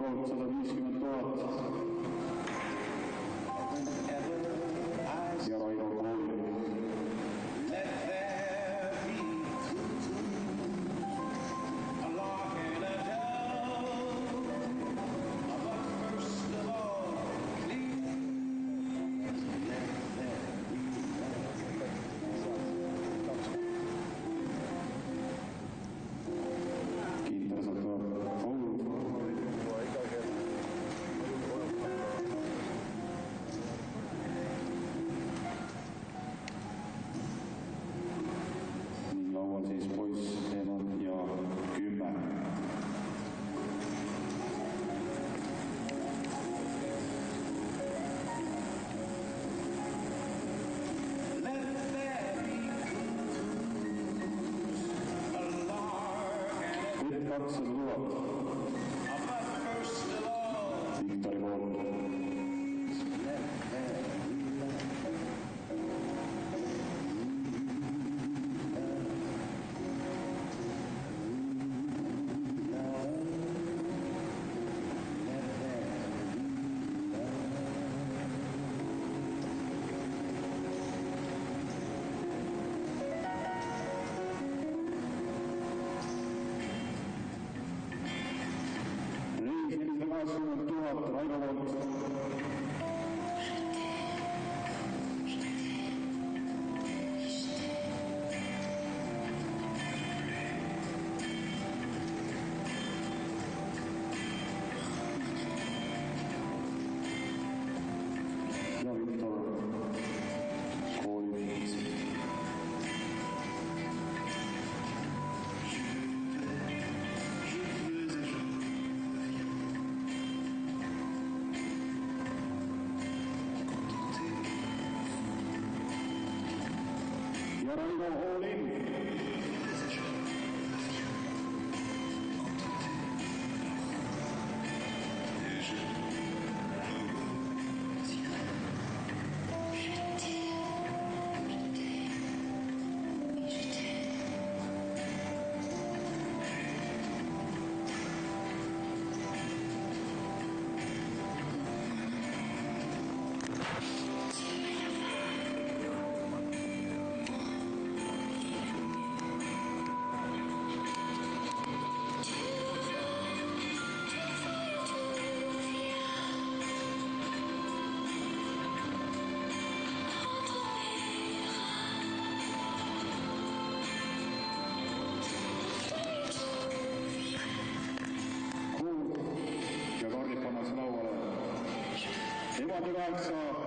poolt 150 000 ja Raivo Kool. Laual siis poiss teevad ja 10. Kõik 200 000 Viktori poolt. Reis 480 000 Raivo poolt. Ja Viktor Kooli. Ja Raivo all in. Ja kaardid pannakse lauale. Emade 8